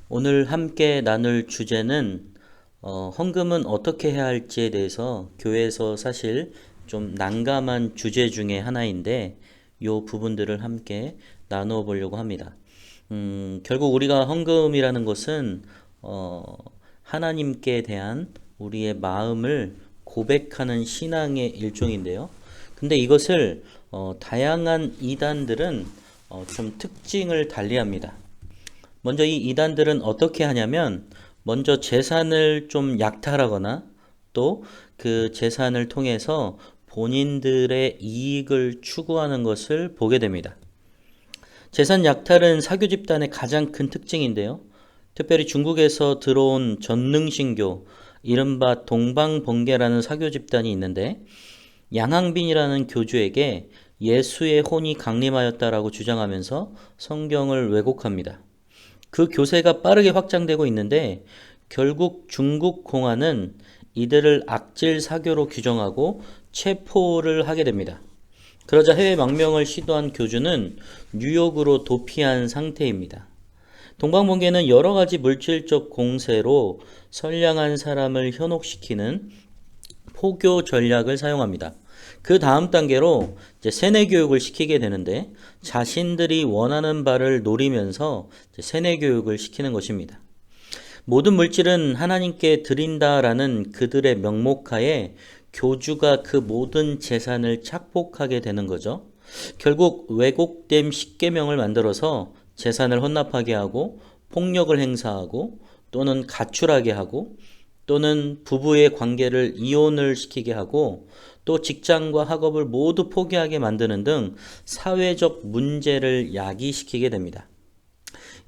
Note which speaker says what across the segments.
Speaker 1: 오늘 함께 나눌 주제는 헌금은 어떻게 해야 할지에 대해서 교회에서 사실 좀 난감한 주제 중에 하나인데 이 부분들을 함께 나누어 보려고 합니다. 결국 우리가 헌금이라는 것은 하나님께 대한 우리의 마음을 고백하는 신앙의 일종인데요. 근데 이것을 다양한 이단들은 좀 특징을 달리합니다. 먼저 이 이단들은 어떻게 하냐면 먼저 재산을 좀 약탈하거나 또 그 재산을 통해서 본인들의 이익을 추구하는 것을 보게 됩니다. 재산 약탈은 사교 집단의 가장 큰 특징인데요. 특별히 중국에서 들어온 전능신교, 이른바 동방번개라는 사교 집단이 있는데 양항빈이라는 교주에게 예수의 혼이 강림하였다라고 주장하면서 성경을 왜곡합니다. 그 교세가 빠르게 확장되고 있는데 결국 중국 공안은 이들을 악질 사교로 규정하고 체포를 하게 됩니다. 그러자 해외 망명을 시도한 교주는 뉴욕으로 도피한 상태입니다. 동방번개는 여러 가지 물질적 공세로 선량한 사람을 현혹시키는 포교 전략을 사용합니다. 그 다음 단계로 이제 세뇌 교육을 시키게 되는데 자신들이 원하는 바를 노리면서 세뇌 교육을 시키는 것입니다. 모든 물질은 하나님께 드린다라는 그들의 명목하에 교주가 그 모든 재산을 착복하게 되는 거죠. 결국 왜곡된 십계명을 만들어서 재산을 헌납하게 하고 폭력을 행사하고 또는 가출하게 하고 또는 부부의 관계를 이혼을 시키게 하고 또 직장과 학업을 모두 포기하게 만드는 등 사회적 문제를 야기시키게 됩니다.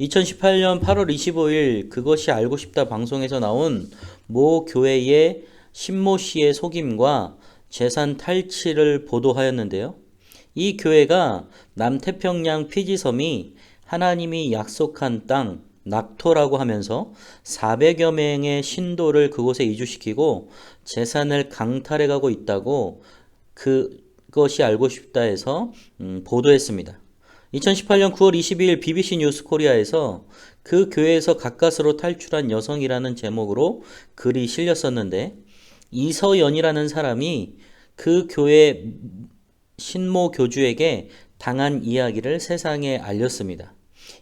Speaker 1: 2018년 8월 25일 그것이 알고 싶다 방송에서 나온 모 교회의 신모 씨의 속임과 재산 탈취를 보도하였는데요. 이 교회가 남태평양 피지섬이 하나님이 약속한 땅 낙토라고 하면서 400여 명의 신도를 그곳에 이주시키고 재산을 강탈해 가고 있다고 그것이 알고 싶다 해서 보도했습니다. 2018년 9월 22일 BBC 뉴스 코리아에서 그 교회에서 가까스로 탈출한 여성이라는 제목으로 글이 실렸었는데 이서연이라는 사람이 그 교회 신모 교주에게 당한 이야기를 세상에 알렸습니다.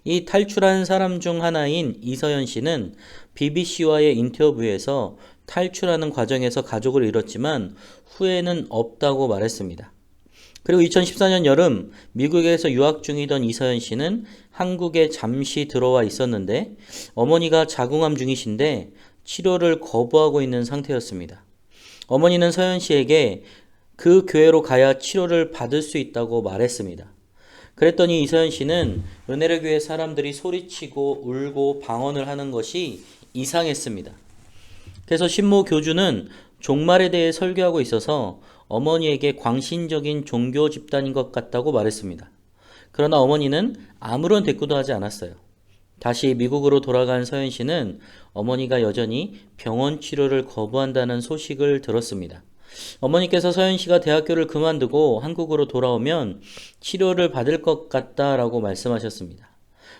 Speaker 1: 이 탈출한 사람 중 하나인 이서연 씨는 BBC와의 인터뷰에서 탈출하는 과정에서 가족을 잃었지만 후회는 없다고 말했습니다. 그리고 2014년 여름 미국에서 유학 중이던 이서연 씨는 한국에 잠시 들어와 있었는데 어머니가 자궁암 중이신데 치료를 거부하고 있는 상태였습니다. 어머니는 서연 씨에게 그 교회로 가야 치료를 받을 수 있다고 말했습니다. 그랬더니 이서연 씨는 은혜를 교회 사람들이 소리치고 울고 방언을 하는 것이 이상했습니다. 그래서 신모 교주는 종말에 대해 설교하고 있어서 어머니에게 광신적인 종교 집단인 것 같다고 말했습니다. 그러나 어머니는 아무런 대꾸도 하지 않았어요. 다시 미국으로 돌아간 서연 씨는 어머니가 여전히 병원 치료를 거부한다는 소식을 들었습니다. 어머니께서 서연 씨가 대학교를 그만두고 한국으로 돌아오면 치료를 받을 것 같다라고 말씀하셨습니다.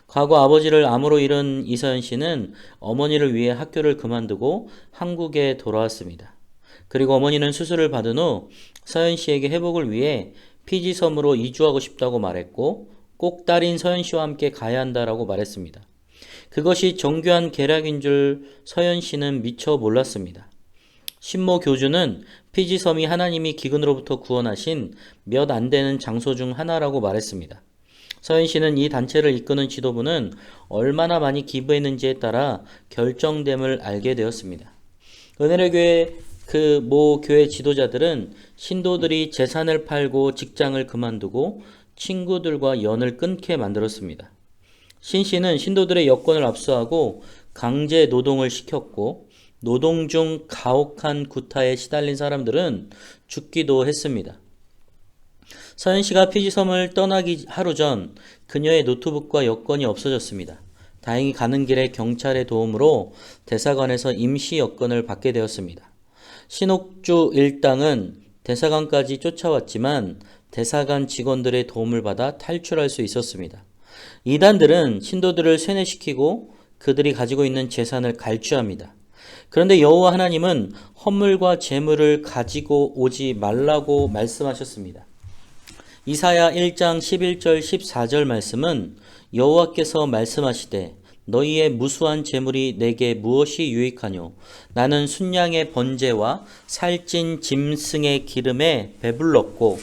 Speaker 1: 과거 아버지를 암으로 잃은 이서연 씨는 어머니를 위해 학교를 그만두고 한국에 돌아왔습니다. 그리고 어머니는 수술을 받은 후 서연 씨에게 회복을 위해 피지섬으로 이주하고 싶다고 말했고 꼭 딸인 서연 씨와 함께 가야 한다라고 말했습니다. 그것이 정교한 계략인 줄 서연 씨는 미처 몰랐습니다. 신모 교주는 피지섬이 하나님이 기근으로부터 구원하신 몇 안 되는 장소 중 하나라고 말했습니다. 서연 씨는 이 단체를 이끄는 지도부는 얼마나 많이 기부했는지에 따라 결정됨을 알게 되었습니다. 은혜의 교회 그 모 교회 지도자들은 신도들이 재산을 팔고 직장을 그만두고 친구들과 연을 끊게 만들었습니다. 신 씨는 신도들의 여권을 압수하고 강제 노동을 시켰고 노동 중 가혹한 구타에 시달린 사람들은 죽기도 했습니다. 서연 씨가 피지섬을 떠나기 하루 전 그녀의 노트북과 여권이 없어졌습니다. 다행히 가는 길에 경찰의 도움으로 대사관에서 임시 여권을 받게 되었습니다. 신옥주 일당은 대사관까지 쫓아왔지만 대사관 직원들의 도움을 받아 탈출할 수 있었습니다. 이단들은 신도들을 세뇌시키고 그들이 가지고 있는 재산을 갈취합니다. 그런데 여호와 하나님은 헌물과 제물을 가지고 오지 말라고 말씀하셨습니다. 이사야 1장 11절 14절 말씀은 여호와께서 말씀하시되 너희의 무수한 제물이 내게 무엇이 유익하뇨? 나는 순양의 번제와 살찐 짐승의 기름에 배불렀고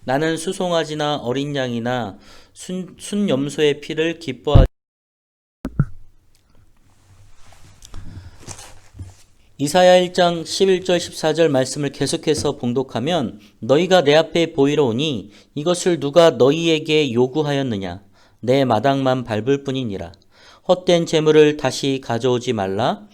Speaker 1: 나는 수송아지나 어린 양이나 순염소의 피를 기뻐하지. 이사야 1장 11절 14절 말씀을 계속해서 봉독하면 너희가 내 앞에 보이러 오니 이것을 누가 너희에게 요구하였느냐? 내 마당만 밟을 뿐이니라. 헛된 재물을 다시 가져오지 말라.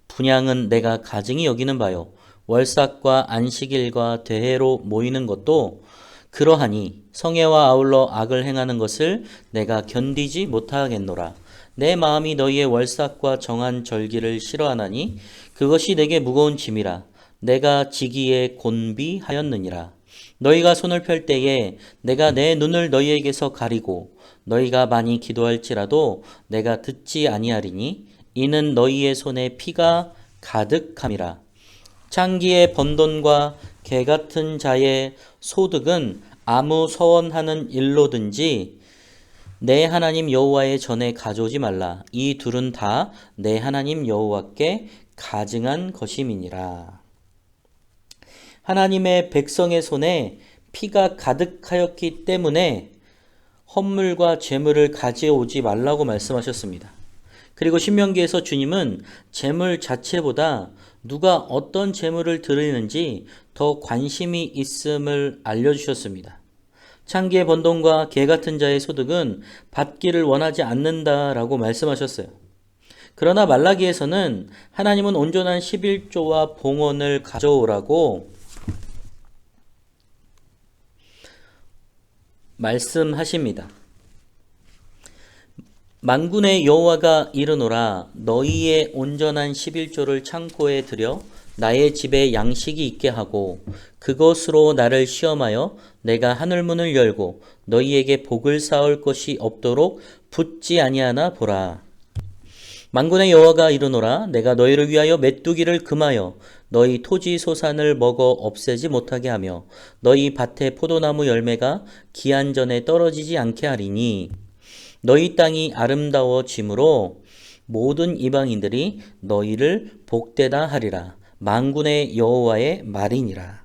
Speaker 1: 분향은 내가 가증히 여기는 바요. 월삭과 안식일과 대회로 모이는 것도 그러하니 성회와 아울러 악을 행하는 것을 내가 견디지 못하겠노라. 내 마음이 너희의 월삭과 정한 절기를 싫어하나니 그것이 내게 무거운 짐이라. 내가 지기에 곤비하였느니라. 너희가 손을 펼 때에 내가 내 눈을 너희에게서 가리고 너희가 많이 기도할지라도 내가 듣지 아니하리니 이는 너희의 손에 피가 가득함이라. 창기의 번돈과 개 같은 자의 소득은 아무 서원하는 일로든지 내 하나님 여호와의 전에 가져오지 말라. 이 둘은 다 내 하나님 여호와께 가증한 것임이니라. 하나님의 백성의 손에 피가 가득하였기 때문에 헌물과 제물을 가져오지 말라고 말씀하셨습니다. 그리고 신명기에서 주님은 제물 자체보다 누가 어떤 제물을 드리는지 더 관심이 있음을 알려주셨습니다. 창기의 번돈과 개 같은 자의 소득은 받기를 원하지 않는다라고 말씀하셨어요. 그러나 말라기에서는 하나님은 온전한 11조와 봉헌을 가져오라고 말씀하십니다. 만군의 여호와가 이르노라 너희의 온전한 11조를 창고에 들여 나의 집에 양식이 있게 하고 그것으로 나를 시험하여 내가 하늘문을 열고 너희에게 복을 쌓을 것이 없도록 붙지 아니하나 보라. 만군의 여호와가 이르노라 내가 너희를 위하여 메뚜기를 금하여 너희 토지 소산을 먹어 없애지 못하게 하며 너희 밭의 포도나무 열매가 기한 전에 떨어지지 않게 하리니 너희 땅이 아름다워짐으로 모든 이방인들이 너희를 복되다 하리라. 만군의 여호와의 말이니라.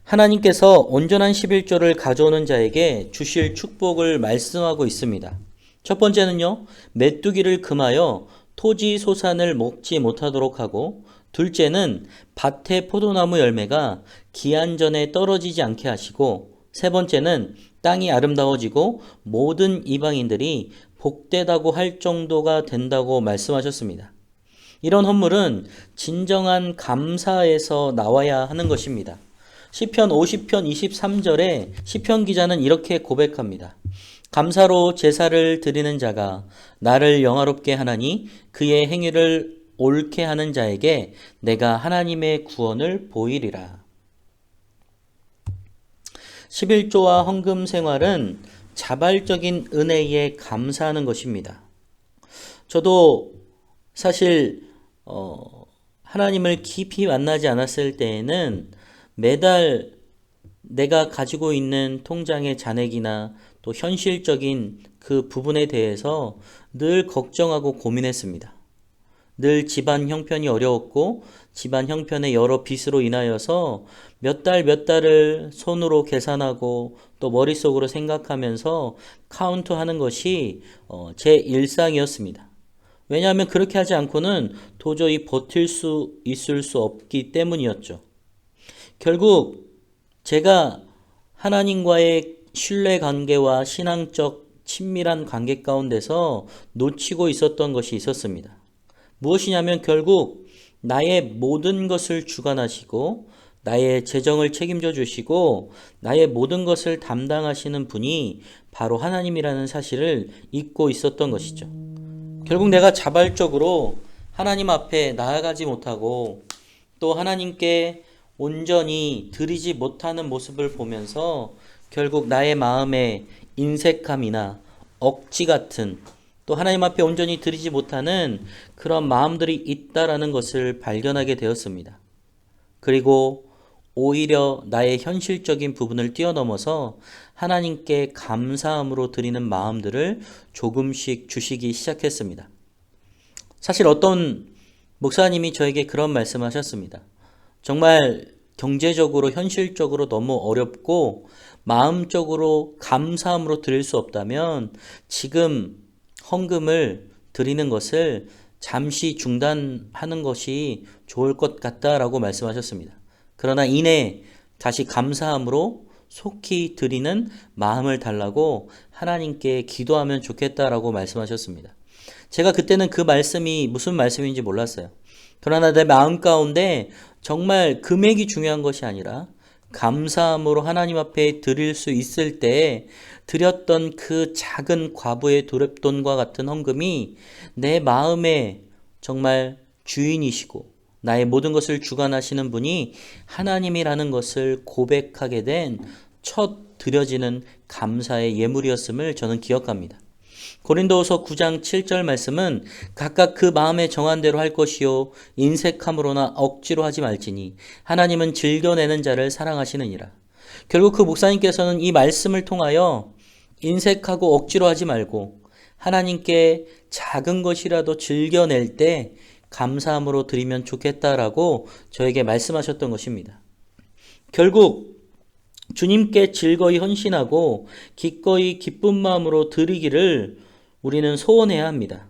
Speaker 1: 하나님께서 온전한 11조를 가져오는 자에게 주실 축복을 말씀하고 있습니다. 첫 번째는요, 메뚜기를 금하여 토지 소산을 먹지 못하도록 하고, 둘째는 밭의 포도나무 열매가 기한 전에 떨어지지 않게 하시고, 세 번째는 땅이 아름다워지고 모든 이방인들이 복되다고 할 정도가 된다고 말씀하셨습니다. 이런 헌물은 진정한 감사에서 나와야 하는 것입니다. 시편 50편 23절에 시편 기자는 이렇게 고백합니다. 감사로 제사를 드리는 자가 나를 영화롭게 하나니 그의 행위를 옳게 하는 자에게 내가 하나님의 구원을 보이리라. 11조와 헌금 생활은 자발적인 은혜에 감사하는 것입니다. 저도 사실 하나님을 깊이 만나지 않았을 때에는 매달 내가 가지고 있는 통장의 잔액이나 또 현실적인 그 부분에 대해서 늘 걱정하고 고민했습니다. 늘 집안 형편이 어려웠고 집안 형편의 여러 빚으로 인하여서 몇 달을 손으로 계산하고 또 머릿속으로 생각하면서 카운트하는 것이 제 일상이었습니다. 왜냐하면 그렇게 하지 않고는 도저히 버틸 수 있을 수 없기 때문이었죠. 결국 제가 하나님과의 신뢰관계와 신앙적 친밀한 관계 가운데서 놓치고 있었던 것이 있었습니다. 무엇이냐면 결국 나의 모든 것을 주관하시고 나의 재정을 책임져 주시고 나의 모든 것을 담당하시는 분이 바로 하나님이라는 사실을 잊고 있었던 것이죠. 결국 내가 자발적으로 하나님 앞에 나아가지 못하고 또 하나님께 온전히 드리지 못하는 모습을 보면서 결국 나의 마음에 인색함이나 억지 같은 또 하나님 앞에 온전히 드리지 못하는 그런 마음들이 있다라는 것을 발견하게 되었습니다. 그리고 오히려 나의 현실적인 부분을 뛰어넘어서 하나님께 감사함으로 드리는 마음들을 조금씩 주시기 시작했습니다. 사실 어떤 목사님이 저에게 그런 말씀하셨습니다. 정말 경제적으로 현실적으로 너무 어렵고 마음적으로 감사함으로 드릴 수 없다면 지금 헌금을 드리는 것을 잠시 중단하는 것이 좋을 것 같다라고 말씀하셨습니다. 그러나 이내 다시 감사함으로 속히 드리는 마음을 달라고 하나님께 기도하면 좋겠다라고 말씀하셨습니다. 제가 그때는 그 말씀이 무슨 말씀인지 몰랐어요. 그러나 내 마음 가운데 정말 금액이 중요한 것이 아니라 감사함으로 하나님 앞에 드릴 수 있을 때 드렸던 그 작은 과부의 도랩돈과 같은 헌금이 내 마음의 정말 주인이시고 나의 모든 것을 주관하시는 분이 하나님이라는 것을 고백하게 된 첫 드려지는 감사의 예물이었음을 저는 기억합니다. 고린도후서 9장 7절 말씀은 각각 그 마음에 정한 대로 할 것이요 인색함으로나 억지로 하지 말지니 하나님은 즐겨내는 자를 사랑하시느니라. 결국 그 목사님께서는 이 말씀을 통하여 인색하고 억지로 하지 말고 하나님께 작은 것이라도 즐겨낼 때 감사함으로 드리면 좋겠다라고 저에게 말씀하셨던 것입니다. 결국 주님께 즐거이 헌신하고 기꺼이 기쁜 마음으로 드리기를 우리는 소원해야 합니다.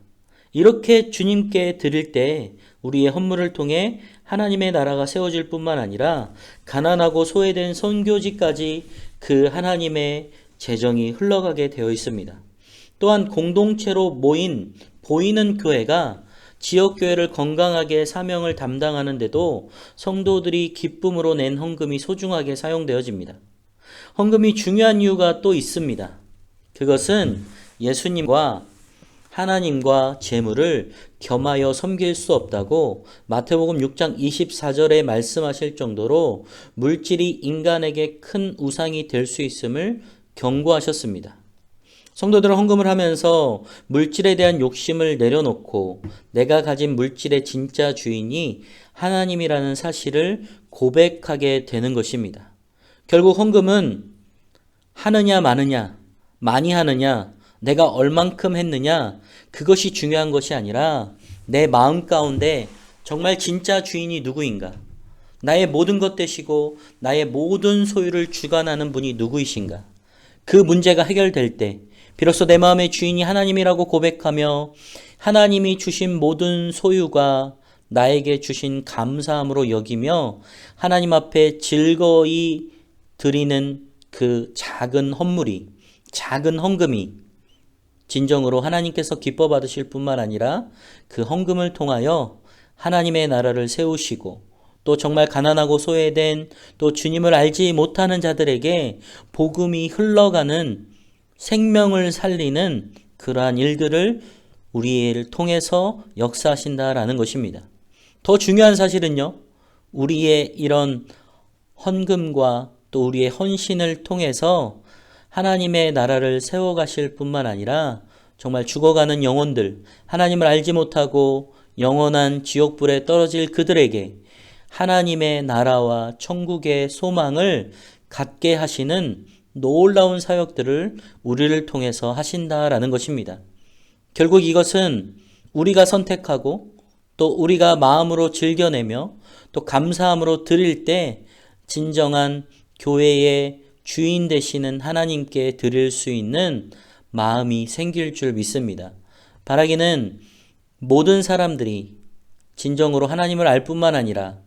Speaker 1: 이렇게 주님께 드릴 때 우리의 헌물을 통해 하나님의 나라가 세워질 뿐만 아니라 가난하고 소외된 선교지까지 그 하나님의 재정이 흘러가게 되어 있습니다. 또한 공동체로 모인 보이는 교회가 지역교회를 건강하게 사명을 담당하는데도 성도들이 기쁨으로 낸 헌금이 소중하게 사용되어집니다. 헌금이 중요한 이유가 또 있습니다. 그것은 예수님과 하나님과 재물을 겸하여 섬길 수 없다고 마태복음 6장 24절에 말씀하실 정도로 물질이 인간에게 큰 우상이 될 수 있음을 경고하셨습니다. 성도들은 헌금을 하면서 물질에 대한 욕심을 내려놓고 내가 가진 물질의 진짜 주인이 하나님이라는 사실을 고백하게 되는 것입니다. 결국 헌금은 하느냐 마느냐, 많이 하느냐, 내가 얼만큼 했느냐, 그것이 중요한 것이 아니라 내 마음 가운데 정말 진짜 주인이 누구인가, 나의 모든 것 되시고 나의 모든 소유를 주관하는 분이 누구이신가, 그 문제가 해결될 때 비로소 내 마음의 주인이 하나님이라고 고백하며 하나님이 주신 모든 소유가 나에게 주신 감사함으로 여기며 하나님 앞에 즐거이 드리는 그 작은 헌물이, 작은 헌금이 진정으로 하나님께서 기뻐 받으실 뿐만 아니라 그 헌금을 통하여 하나님의 나라를 세우시고 또 정말 가난하고 소외된 또 주님을 알지 못하는 자들에게 복음이 흘러가는 생명을 살리는 그러한 일들을 우리를 통해서 역사하신다라는 것입니다. 더 중요한 사실은요, 우리의 이런 헌금과 또 우리의 헌신을 통해서 하나님의 나라를 세워가실 뿐만 아니라 정말 죽어가는 영혼들, 하나님을 알지 못하고 영원한 지옥불에 떨어질 그들에게 하나님의 나라와 천국의 소망을 갖게 하시는 놀라운 사역들을 우리를 통해서 하신다라는 것입니다. 결국 이것은 우리가 선택하고 또 우리가 마음으로 즐겨내며 또 감사함으로 드릴 때 진정한 교회의 주인 되시는 하나님께 드릴 수 있는 마음이 생길 줄 믿습니다. 바라기는 모든 사람들이 진정으로 하나님을 알 뿐만 아니라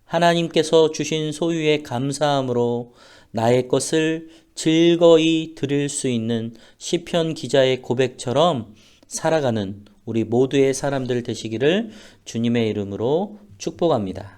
Speaker 1: 하나님께서 주신 소유에 감사함으로 나의 것을 즐거이 드릴 수 있는 시편 기자의 고백처럼 살아가는 우리 모두의 사람들 되시기를 주님의 이름으로 축복합니다.